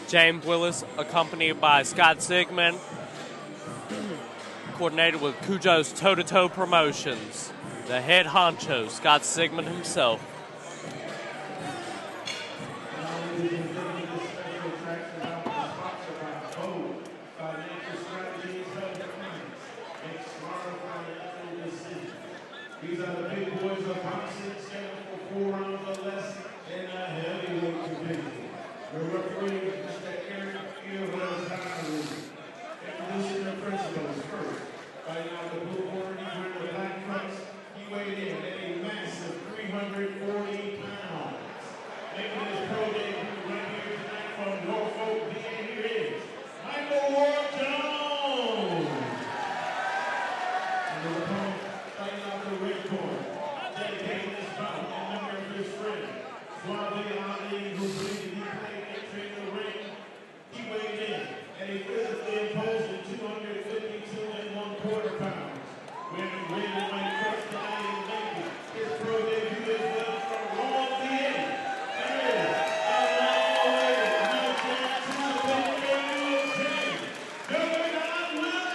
James Willis, accompanied by Scott Sigmund, coordinated with Cujo's toe-to-toe promotions. The head honcho, Scott Sigmund himself. These are the big boys of boxing, scheduled for 4 rounds or less in a heavyweight division. The referee is Mr. Eric Willis. Introducing the principals first. Fighting out the blue corner, he wearing the black trunks. He weighed in at a massive 340 pounds. Making his pro debut right here tonight from Norfolk, PA, here is Michael Ward Jones. And the opponent fighting out the red corner, dedicating this bout in memory of his friend, Suave Ali, who believed he played entry in the ring. He weighed in at a physically imposing 252 1/4 pounds. Wearing red and white trunks tonight in Lincoln. His pro debut is well from Raw, PA. There is a long-awaited knockdown to the debut of James Juggernaut Willis.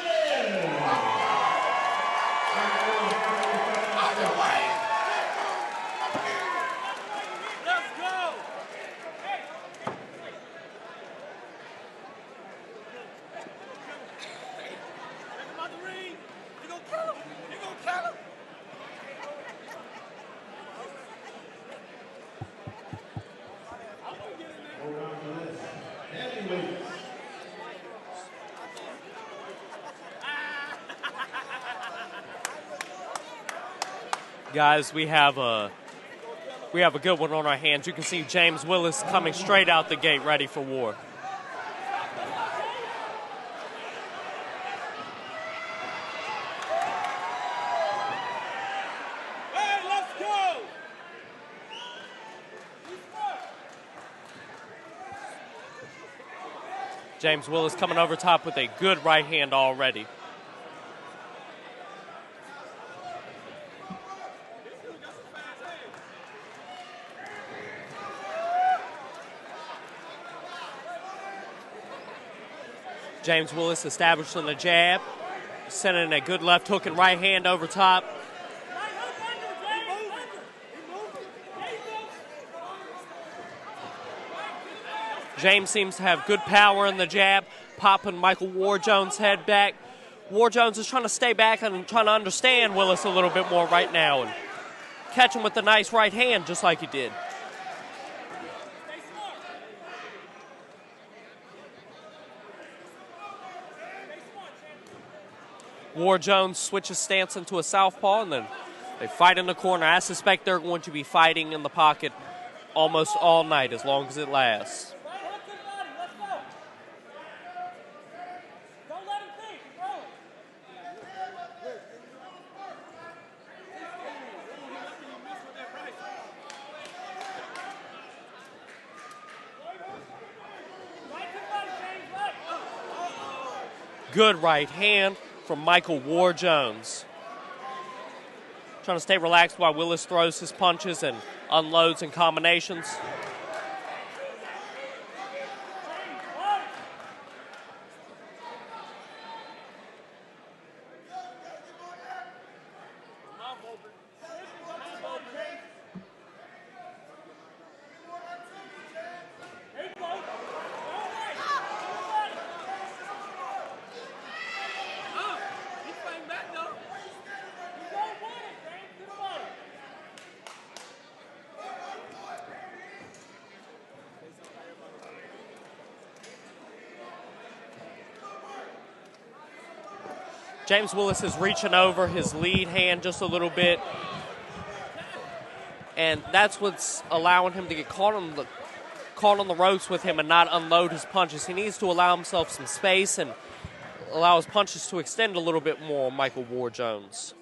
Guys, we have a good one on our hands. You can see James Willis coming straight out the gate, ready for war. Hey, let's go! James Willis coming over top with a good right hand already. James Willis establishing the jab, sending a good left hook and right hand over top. James seems to have good power in the jab, popping Michael Ward Jones' head back. Ward Jones is trying to stay back and trying to understand Willis a little bit more right now and catch him with a nice right hand just like he did. Ward Jones switches stance into a southpaw, and then they fight in the corner. I suspect they're going to be fighting in the pocket almost all night, as long as it lasts. Good right hand from Michael Ward Jones. Trying to stay relaxed while Willis throws his punches and unloads in combinations. James Willis is reaching over his lead hand just a little bit, and that's what's allowing him to get caught on the ropes with him and not unload his punches. He needs to allow himself some space and allow his punches to extend a little bit more, Michael Ward Jones.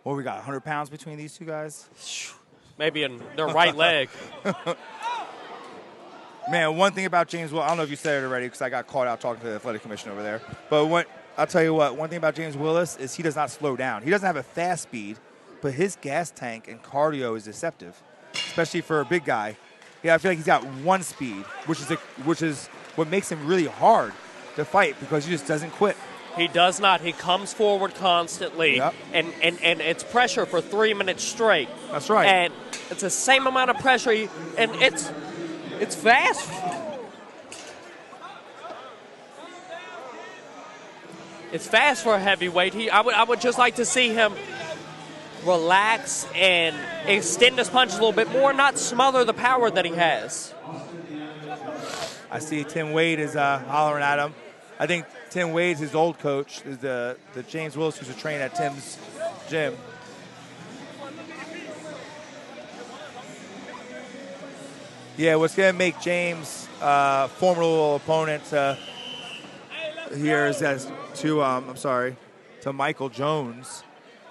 What we got, 100 pounds between these two guys? Maybe in their right leg. Man, one thing about James Willis, I don't know if you said it already because I got caught out talking to the athletic commissioner over there. But I'll tell you what, one thing about James Willis is he does not slow down. He doesn't have a fast speed, but his gas tank and cardio is deceptive, especially for a big guy. Yeah, I feel like he's got one speed, which is what makes him really hard to fight because he just doesn't quit. He does not. He comes forward constantly, Yep. and it's pressure for 3 minutes straight. That's right. And it's the same amount of pressure, and it's fast. It's fast for a heavyweight. I would just like to see him relax and extend his punches a little bit more, not smother the power that he has. I see Tim Wade is hollering at him. I think Tim Wade's his old coach, is the James Willis who's a train at Tim's gym. Yeah, what's going to make James formidable opponent here is to Michael Jones,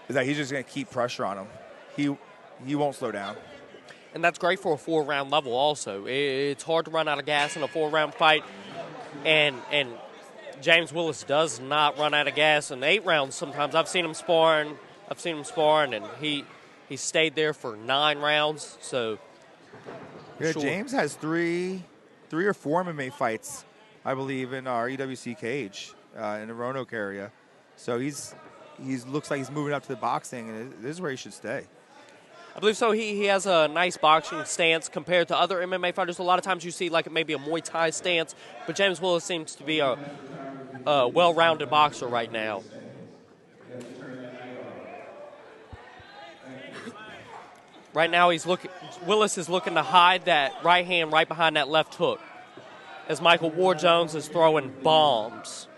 is that he's just going to keep pressure on him. He won't slow down. And that's great for a 4-round level also. It's hard to run out of gas in a 4-round fight, and James Willis does not run out of gas in 8 rounds sometimes. I've seen him sparring, and he stayed there for 9 rounds. So yeah, sure. James has three or 4 MMA fights, I believe, in our EWC cage in the Roanoke area. So he's looks like he's moving up to the boxing, and this is where he should stay. I believe so. He has a nice boxing stance compared to other MMA fighters. A lot of times you see like maybe a Muay Thai stance, but James Willis seems to be a well-rounded boxer right now. Right now Willis is looking to hide that right hand right behind that left hook as Michael Ward Jones is throwing bombs.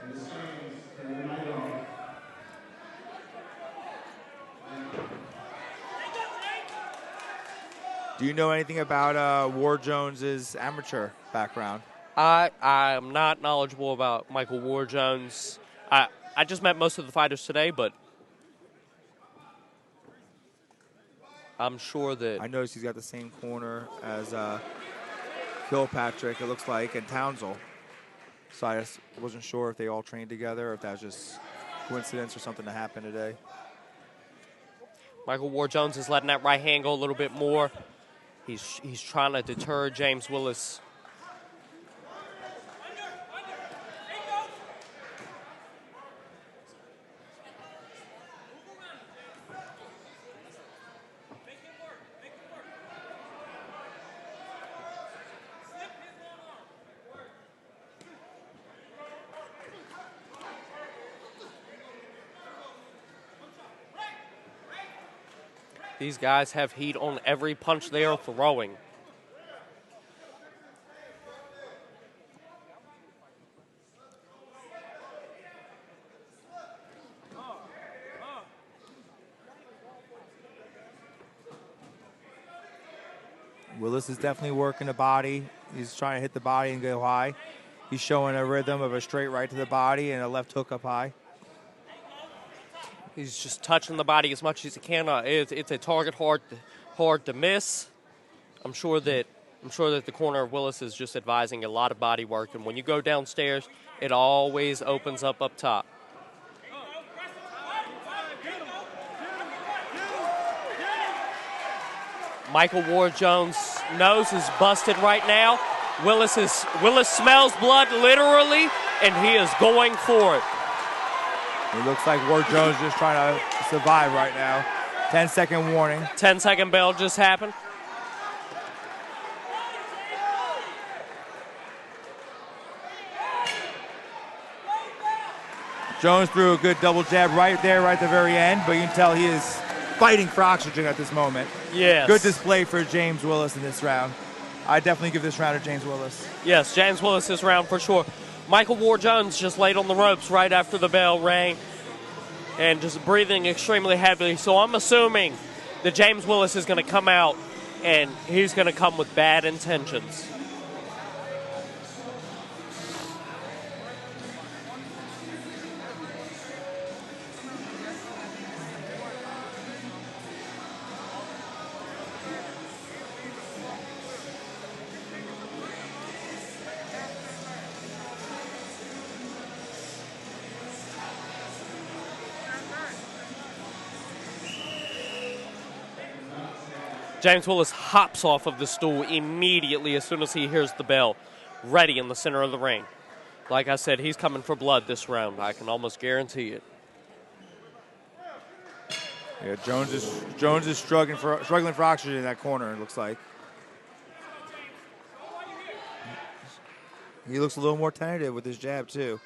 Do you know anything about Ward Jones's amateur background? I'm not knowledgeable about Michael Ward Jones. I just met most of the fighters today, but I'm sure that... I noticed he's got the same corner as Kilpatrick, it looks like, and Townsville. So I just wasn't sure if they all trained together or if that was just coincidence or something that happened today. Michael Ward Jones is letting that right hand go a little bit more. He's trying to deter James Willis. These guys have heat on every punch they are throwing. Willis is definitely working the body. He's trying to hit the body and go high. He's showing a rhythm of a straight right to the body and a left hook up high. He's just touching the body as much as he can. It's a target hard to miss. I'm sure that the corner of Willis is just advising a lot of body work. And when you go downstairs, it always opens up top. Michael Ward Jones' nose is busted right now. Willis smells blood literally, and he is going for it. It looks like Ward Jones just trying to survive right now. 10-second warning. 10-second bell just happened. Jones threw a good double jab right there, right at the very end, but you can tell he is fighting for oxygen at this moment. Yes. Good display for James Willis in this round. I definitely give this round to James Willis. Yes, James Willis this round for sure. Michael Ward Jones just laid on the ropes right after the bell rang and just breathing extremely heavily. So I'm assuming that James Willis is going to come out and he's going to come with bad intentions. James Willis hops off of the stool immediately as soon as he hears the bell, ready in the center of the ring. Like I said, he's coming for blood this round. I can almost guarantee it. Yeah, Jones is struggling for oxygen in that corner, it looks like. He looks a little more tentative with his jab too.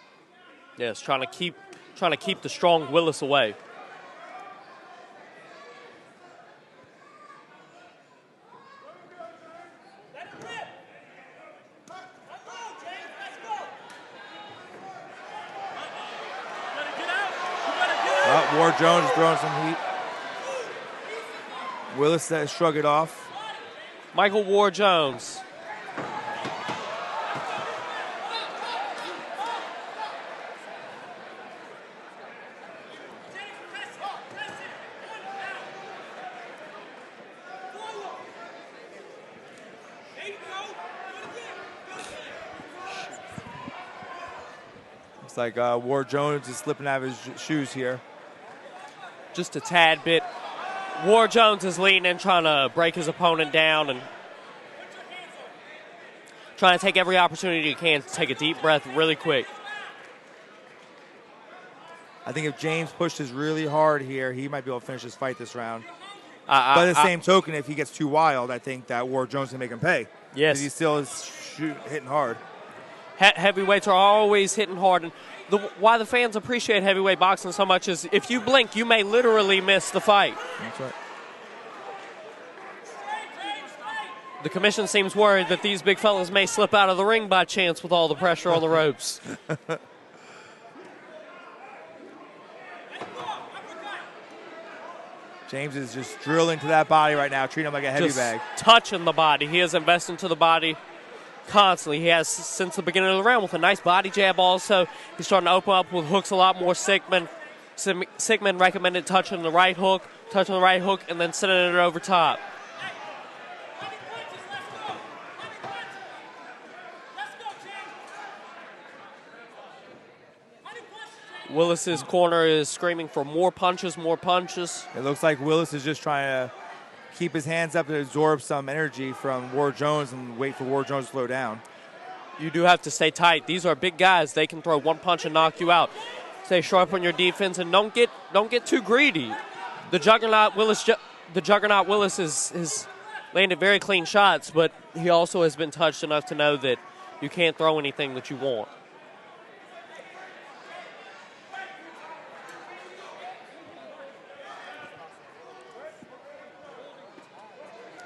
Yes, trying to keep the strong Willis away. War Jones is throwing some heat. Willis shrug it off. Michael War Jones. Looks like War Jones is slipping out of his shoes here. Just a tad bit. War Jones is leaning in, trying to break his opponent down and trying to take every opportunity he can to take a deep breath really quick. I think if James pushes really hard here, he might be able to finish his fight this round. But by the same token, if he gets too wild, I think that War Jones can make him pay. Yes. Because he still is hitting hard. Heavyweights are always hitting hard. And why the fans appreciate heavyweight boxing so much is if you blink, you may literally miss the fight. That's right. The commission seems worried that these big fellas may slip out of the ring by chance with all the pressure on the ropes. James is just drilling to that body right now, treating him like a heavy bag. Touching the body. He is investing to the body constantly. He has since the beginning of the round with a nice body jab also. He's starting to open up with hooks a lot more. Sigmund recommended touching the right hook, and then sending it over top. Willis's corner is screaming for more punches, more punches. It looks like Willis is just trying to keep his hands up to absorb some energy from War Jones and wait for War Jones to slow down. You do have to stay tight. These are big guys. They can throw one punch and knock you out. Stay sharp on your defense and don't get too greedy. The Juggernaut Willis is landed very clean shots, but he also has been touched enough to know that you can't throw anything that you want.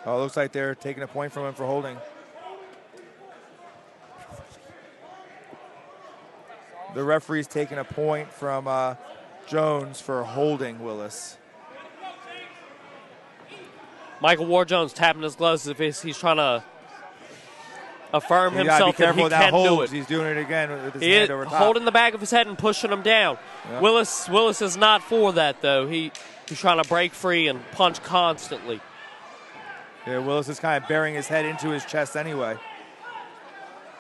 Oh, it looks like they're taking a point from him for holding. The referee's taking a point from Jones for holding Willis. Michael War Jones tapping his gloves as if he's trying to affirm himself that he can do it. He's doing it again with his He hand is over top. holding the back of his head and pushing him down. Yep. Willis is not for that, though. He's trying to break free and punch constantly. Yeah, Willis is kind of burying his head into his chest anyway.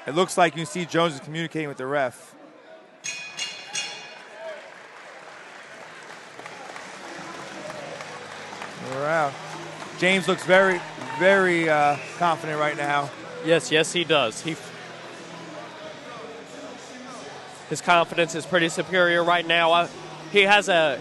It looks like you see Jones is communicating with the ref. Around. James looks very, very confident right now. Yes, he does. His confidence is pretty superior right now. He has a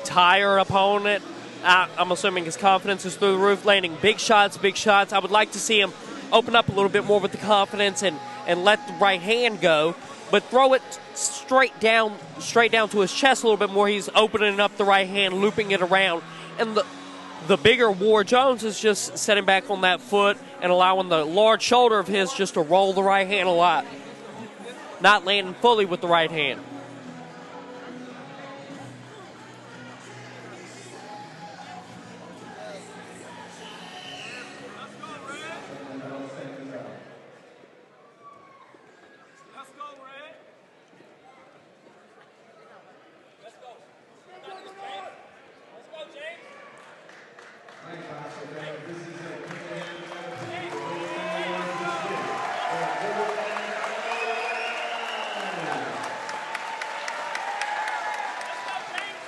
tire opponent. I'm assuming his confidence is through the roof, landing big shots. I would like to see him open up a little bit more with the confidence and let the right hand go, but throw it straight down to his chest a little bit more. He's opening up the right hand, looping it around, and the bigger War Jones is just setting back on that foot and allowing the large shoulder of his just to roll the right hand a lot, not landing fully with the right hand.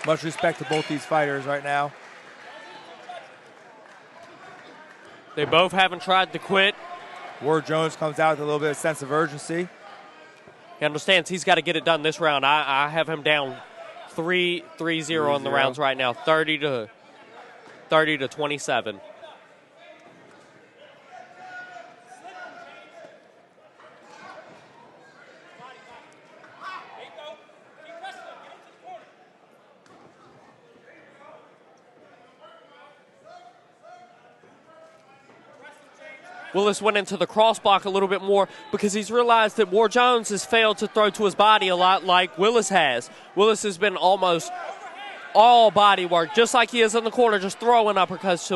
Much respect to both these fighters right now. They both haven't tried to quit. Ward Jones comes out with a little bit of sense of urgency. He understands he's got to get it done this round. I have him down 3-0 on the rounds right now, 30 to 27. Willis went into the cross block a little bit more because he's realized that Ward Jones has failed to throw to his body a lot like Willis has. Willis has been almost all body work, just like he is in the corner, just throwing uppercuts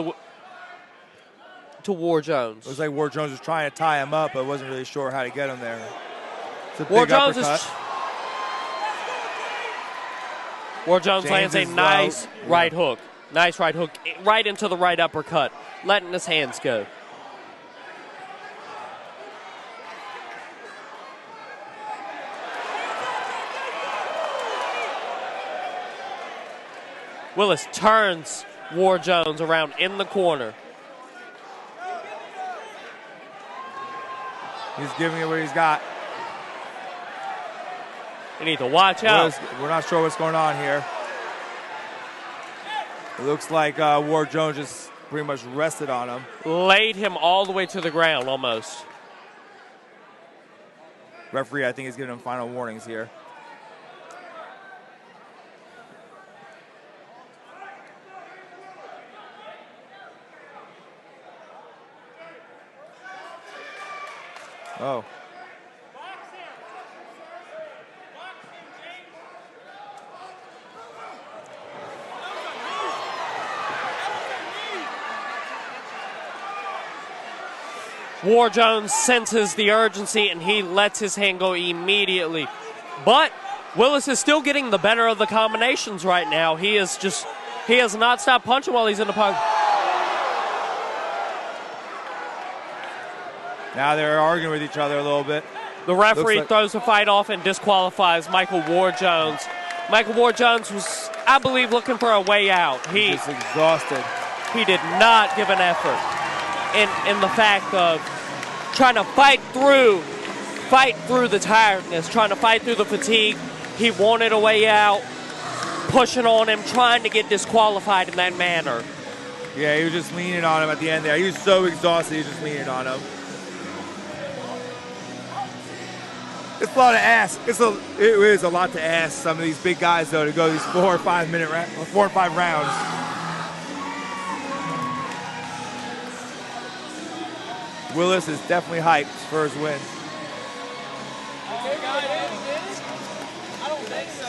to Ward Jones. It was like Ward Jones was trying to tie him up, but wasn't really sure how to get him there. Ward Jones lands a nice right hook. Nice right hook right into the right uppercut, letting his hands go. Willis turns Ward Jones around in the corner. He's giving it what he's got. You need to watch out. We're not sure what's going on here. It looks like Ward Jones just pretty much rested on him. Laid him all the way to the ground almost. Referee, I think, is giving him final warnings here. Oh. Ward Jones senses the urgency and he lets his hand go immediately. But Willis is still getting the better of the combinations right now. He has not stopped punching while he's in the pocket. Now they're arguing with each other a little bit. The referee throws the fight off and disqualifies Michael Ward Jones. Michael Ward Jones was, I believe, looking for a way out. He's just exhausted. He did not give an effort in the fact of trying to fight through the tiredness, trying to fight through the fatigue. He wanted a way out, pushing on him, trying to get disqualified in that manner. Yeah, he was just leaning on him at the end there. He was so exhausted, he was just leaning on him. It's a lot to ask. It is a lot to ask some of these big guys, though, to go these 4 or 5 rounds. Willis is definitely hyped for his win. I don't think so.